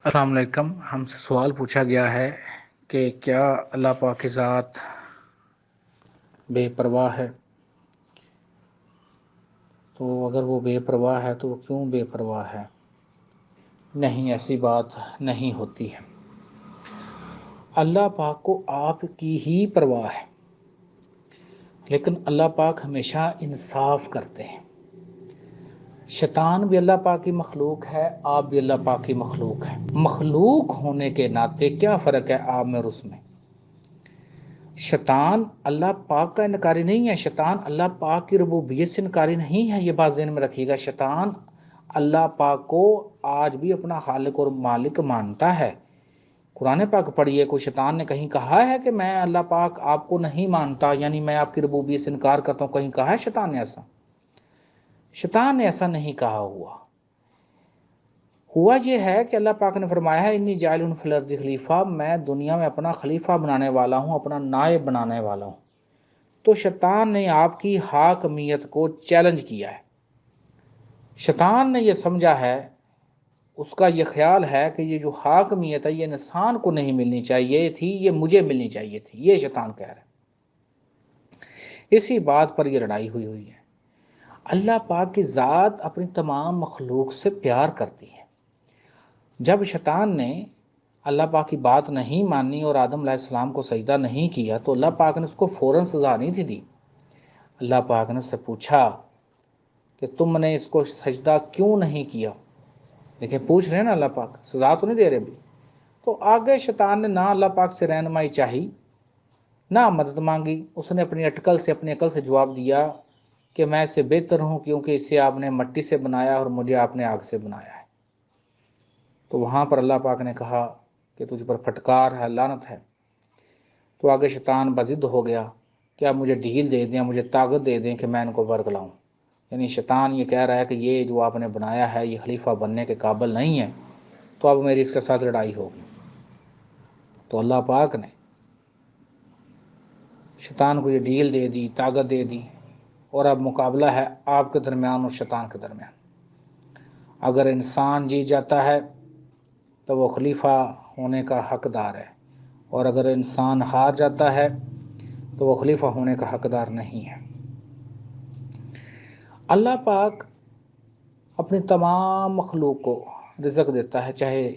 السلام علیکم. ہم سے سوال پوچھا گیا ہے کہ کیا اللہ پاک کی ذات بے پرواہ ہے؟ تو اگر وہ بے پرواہ ہے تو وہ کیوں بے پرواہ ہے؟ نہیں، ایسی بات نہیں ہوتی ہے. اللہ پاک کو آپ کی ہی پرواہ ہے، لیکن اللہ پاک ہمیشہ انصاف کرتے ہیں. شیطان بھی اللہ پاک کی مخلوق ہے، آپ بھی اللہ پاک کی مخلوق ہے. مخلوق ہونے کے ناطے کیا فرق ہے آپ میں اور اس میں؟ شیطان اللہ پاک کا انکاری نہیں ہے، شیطان اللہ پاک کی ربوبیت سے انکاری نہیں ہے. یہ بات ذہن میں رکھیے گا. شیطان اللہ پاک کو آج بھی اپنا خالق اور مالک مانتا ہے. قرآن پاک پڑھیے، کوئی شیطان نے کہیں کہا ہے کہ میں اللہ پاک آپ کو نہیں مانتا، یعنی میں آپ کی ربوبیت سے انکار کرتا ہوں؟ کہیں کہا ہے شیطان نے ایسا؟ شیطان نے ایسا نہیں کہا. ہوا یہ ہے کہ اللہ پاک نے فرمایا ہے انی جاعل فی الارض خلیفہ، میں دنیا میں اپنا خلیفہ بنانے والا ہوں، اپنا نائب بنانے والا ہوں. تو شیطان نے آپ کی حاکمیت کو چیلنج کیا ہے. شیطان نے یہ سمجھا ہے، اس کا یہ خیال ہے کہ یہ جو حاکمیت ہے یہ انسان کو نہیں ملنی چاہیے تھی، یہ مجھے ملنی چاہیے تھی. یہ شیطان کہہ رہا ہے. اسی بات پر یہ لڑائی ہوئی ہے. اللہ پاک کی ذات اپنی تمام مخلوق سے پیار کرتی ہے. جب شیطان نے اللہ پاک کی بات نہیں مانی اور آدم علیہ السلام کو سجدہ نہیں کیا تو اللہ پاک نے اس کو فوراً سزا نہیں تھی دی. اللہ پاک نے اس سے پوچھا کہ تم نے اس کو سجدہ کیوں نہیں کیا؟ لیکن پوچھ رہے ہیں نا، اللہ پاک سزا تو نہیں دے رہے بھی. تو آگے شیطان نے نہ اللہ پاک سے رہنمائی چاہی، نہ مدد مانگی. اس نے اپنی عقل سے جواب دیا کہ میں اس سے بہتر ہوں، کیونکہ اسے آپ نے مٹی سے بنایا اور مجھے آپ نے آگ سے بنایا ہے. تو وہاں پر اللہ پاک نے کہا کہ تجھ پر پھٹکار ہے، لعنت ہے. تو آگے شیطان بضد ہو گیا کہ آپ مجھے ڈھیل دے دیں، مجھے طاقت دے دیں کہ میں ان کو ورگ لاؤں. یعنی شیطان یہ کہہ رہا ہے کہ یہ جو آپ نے بنایا ہے یہ خلیفہ بننے کے قابل نہیں ہے، تو اب میری اس کے ساتھ لڑائی ہوگی. تو اللہ پاک نے شیطان کو یہ ڈھیل دے دی، طاقت دے دی، اور اب مقابلہ ہے آپ کے درمیان اور شیطان کے درمیان. اگر انسان جیت جاتا ہے تو وہ خلیفہ ہونے کا حقدار ہے، اور اگر انسان ہار جاتا ہے تو وہ خلیفہ ہونے کا حقدار نہیں ہے. اللہ پاک اپنی تمام مخلوق کو رزق دیتا ہے، چاہے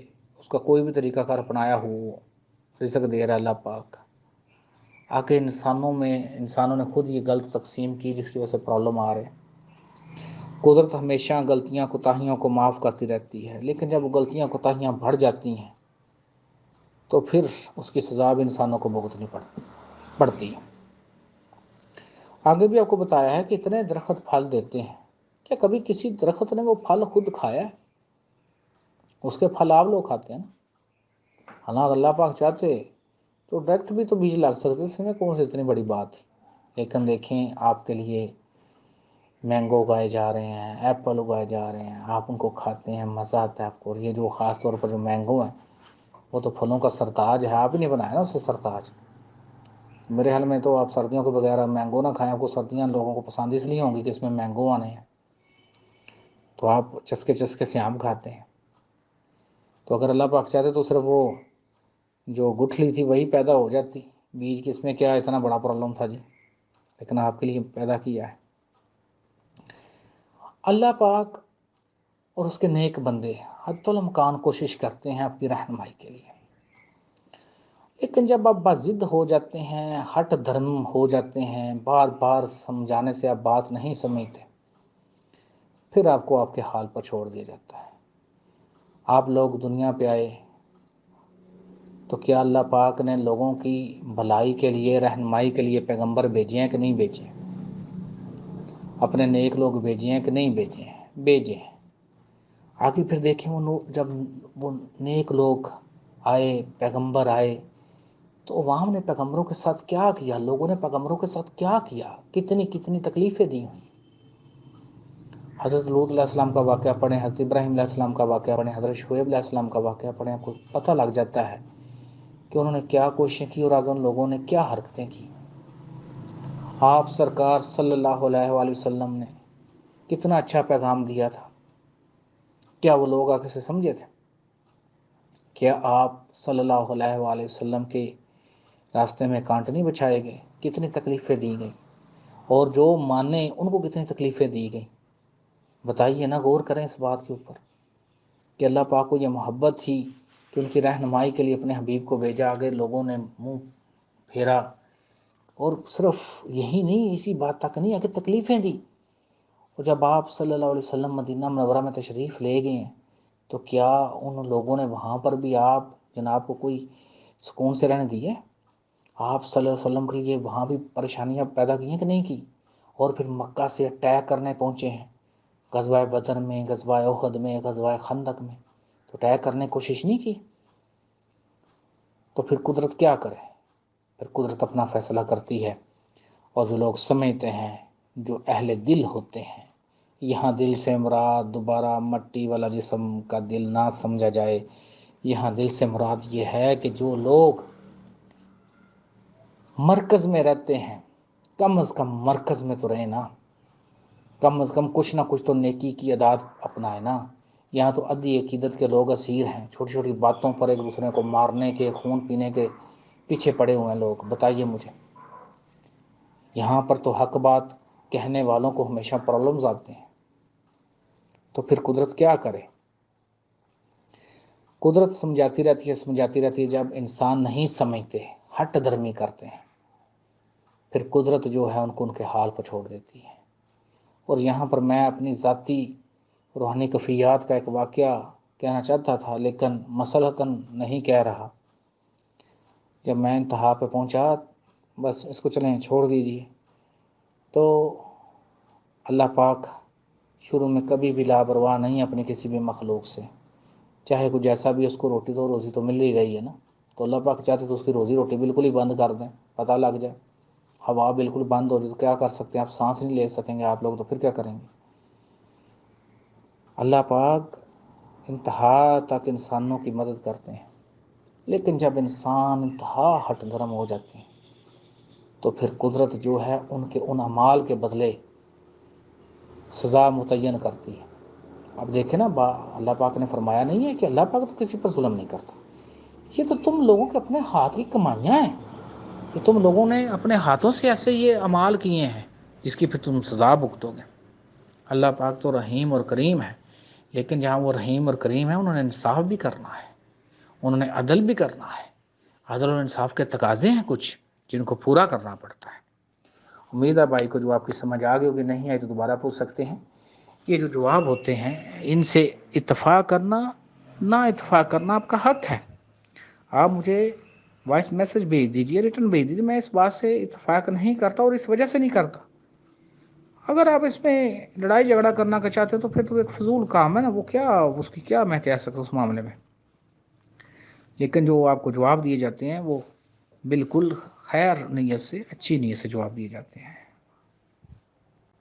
اس کا کوئی بھی طریقہ کار اپنایا ہو، رزق دے رہا ہے اللہ پاک. آگے انسانوں نے خود یہ غلط تقسیم کی جس کی وجہ سے پرابلم آ رہے. قدرت ہمیشہ غلطیاں کوتاہیوں کو معاف کرتی رہتی ہے، لیکن جب وہ غلطیاں کوتاہیاں بڑھ جاتی ہیں تو پھر اس کی سزا بھی انسانوں کو بھگتنی پڑتی ہے. آگے بھی آپ کو بتایا ہے کہ اتنے درخت پھل دیتے ہیں، کیا کبھی کسی درخت نے وہ پھل خود کھایا ہے؟ اس کے پھل آپ لوگ کھاتے ہیں نا. حالانکہ اللہ پاک چاہتے تو ڈائریکٹ بھی تو بیج لگ سکتے، اس میں کون سی اتنی بڑی بات ہے. لیکن دیکھیں، آپ کے لیے مینگو اگائے جا رہے ہیں، ایپل اگائے جا رہے ہیں، آپ ان کو کھاتے ہیں، مزہ آتا ہے آپ کو. اور یہ جو خاص طور پر جو مینگو ہیں وہ تو پھلوں کا سرتاج ہے، آپ ہی نے بنایا نا اسے سرتاج. میرے حال میں تو آپ سردیوں کے بغیر مینگو نہ کھائیں. آپ کو سردیاں لوگوں کو پسند اس لیے ہوں گی کہ اس میں مینگو آنے ہیں، تو آپ چسکے سے آم کھاتے ہیں. تو اگر اللہ پاک چاہتے تو صرف وہ جو گٹھلی تھی وہی پیدا ہو جاتی، بیج کی اس میں کیا اتنا بڑا پرابلم تھا جی. لیکن آپ کے لیے پیدا کیا ہے. اللہ پاک اور اس کے نیک بندے حتی الامکان کوشش کرتے ہیں آپ کی رہنمائی کے لیے، لیکن جب آپ باضد ہو جاتے ہیں، ہٹ دھرم ہو جاتے ہیں، بار بار سمجھانے سے آپ بات نہیں سمجھتے، پھر آپ کو آپ کے حال پر چھوڑ دیا جاتا ہے. آپ لوگ دنیا پہ آئے تو کیا اللہ پاک نے لوگوں کی بھلائی کے لیے، رہنمائی کے لیے پیغمبر بھیجے ہیں کہ نہیں بھیجے؟ اپنے نیک لوگ بھیجے ہیں کہ نہیں بھیجے ہیں؟ بھیجے ہیں. آگے پھر دیکھیں جب وہ نیک لوگ آئے، پیغمبر آئے، تو عوام نے پیغمبروں کے ساتھ کیا کیا؟ لوگوں نے پیغمبروں کے ساتھ کیا کیا؟ کتنی تکلیفیں دی ہوئیں. حضرت لوط علیہ السلام کا واقعہ پڑھیں، حضرت ابراہیم علیہ السلام کا واقعہ پڑھیں، حضرت شعیب علیہ السلام کا واقعہ پڑھیں، آپ کو پتہ لگ جاتا ہے کہ انہوں نے کیا کوششیں کی اور آگے ان لوگوں نے کیا حرکتیں کی. آپ سرکار صلی اللہ علیہ وآلہ وسلم نے کتنا اچھا پیغام دیا تھا. کیا وہ لوگ آگے سے سمجھے تھے؟ کیا آپ صلی اللہ علیہ وآلہ وسلم کے راستے میں کانٹے نہیں بچھائے گئے؟ کتنی تکلیفیں دی گئیں، اور جو مانے ان کو کتنی تکلیفیں دی گئیں؟ بتائیے نا، غور کریں اس بات کے اوپر کہ اللہ پاک کو یہ محبت تھی کہ ان کی رہنمائی کے لیے اپنے حبیب کو بھیجا، آگے لوگوں نے منہ پھیرا، اور صرف یہی نہیں، اسی بات تک نہیں، آگے تکلیفیں دی۔ اور جب آپ صلی اللہ علیہ وسلم مدینہ منورہ میں تشریف لے گئے ہیں تو کیا ان لوگوں نے وہاں پر بھی آپ جناب کو کوئی سکون سے رہنے دیے؟ آپ صلی اللہ علیہ وسلم کے لیے وہاں بھی پریشانیاں پیدا کی ہیں کہ نہیں کی؟ اور پھر مکہ سے اٹیک کرنے پہنچے ہیں، غزوہ بدر میں، غزوہ احد میں، غزوہ خندق میں، تو اٹیک کرنے کی کوشش نہیں کی؟ تو پھر قدرت کیا کرے؟ پھر قدرت اپنا فیصلہ کرتی ہے، اور جو لوگ سمجھتے ہیں، جو اہل دل ہوتے ہیں، یہاں دل سے مراد دوبارہ مٹی والا جسم کا دل نہ سمجھا جائے، یہاں دل سے مراد یہ ہے کہ جو لوگ مرکز میں رہتے ہیں، کم از کم مرکز میں تو رہے نا، کم از کم کچھ نہ کچھ تو نیکی کی عادات اپنائے نا۔ یہاں تو ادھی عقیدت کے لوگ اسیر ہیں، چھوٹی چھوٹی باتوں پر ایک دوسرے کو مارنے کے، خون پینے کے پیچھے پڑے ہوئے ہیں لوگ، بتائیے مجھے۔ یہاں پر تو حق بات کہنے والوں کو ہمیشہ پرابلمز آتے ہیں، تو پھر قدرت کیا کرے؟ قدرت سمجھاتی رہتی ہے، جب انسان نہیں سمجھتے، ہٹ درمی کرتے ہیں، پھر قدرت جو ہے ان کو ان کے حال پر چھوڑ دیتی ہے۔ اور یہاں پر میں اپنی ذاتی روحانی کفیات کا ایک واقعہ کہنا چاہتا تھا، لیکن مسلحتاً نہیں کہہ رہا۔ جب میں انتہا پہ پہنچا، بس اس کو چلیں چھوڑ دیجیے، تو اللہ پاک شروع میں کبھی بھی لاپرواہ نہیں اپنی کسی بھی مخلوق سے، چاہے کوئی جیسا بھی اس کو روٹی تو روزی تو مل ہی رہی ہے نا، تو اللہ پاک چاہتے تو اس کی روزی روٹی بالکل ہی بند کر دیں، پتہ لگ جائے، ہوا بالکل بند ہو جائے تو کیا کر سکتے ہیں آپ؟ سانس نہیں لے سکیں گے آپ لوگ، تو پھر کیا کریں گے؟ اللہ پاک انتہا تک انسانوں کی مدد کرتے ہیں، لیکن جب انسان انتہا ہٹ دھرم ہو جاتے ہیں تو پھر قدرت جو ہے ان کے ان اعمال کے بدلے سزا متعین کرتی ہے۔ اب دیکھیں نا، اللہ پاک نے فرمایا نہیں ہے کہ اللہ پاک تو کسی پر ظلم نہیں کرتا، یہ تو تم لوگوں کے اپنے ہاتھ کی کمائیاں ہیں، کہ تم لوگوں نے اپنے ہاتھوں سے ایسے یہ اعمال کیے ہیں جس کی پھر تم سزا بھگتو گے۔ اللہ پاک تو رحیم اور کریم ہے، لیکن جہاں وہ رحیم اور کریم ہے انہوں نے انصاف بھی کرنا ہے، انہوں نے عدل بھی کرنا ہے، عدل اور انصاف کے تقاضے ہیں کچھ جن کو پورا کرنا پڑتا ہے۔ امید ہے بھائی کو جو آپ کی سمجھ آ گئی ہوگی، نہیں آئی تو دوبارہ پوچھ سکتے ہیں۔ یہ جو جواب ہوتے ہیں ان سے اتفاق کرنا، نہ اتفاق کرنا آپ کا حق ہے، آپ مجھے وائس میسج بھیج دیجئے، ریٹن بھیج دیجئے، میں اس بات سے اتفاق نہیں کرتا اور اس وجہ سے نہیں کرتا۔ اگر آپ اس میں لڑائی جھگڑا کرنا کا چاہتے ہیں تو پھر تو ایک فضول کام ہے نا، وہ کیا اس کی کیا میں کہہ سکتا ہوں اس معاملے میں، لیکن جو آپ کو جواب دیے جاتے ہیں وہ بالکل خیر نیت سے، اچھی نیت سے جواب دیے جاتے ہیں۔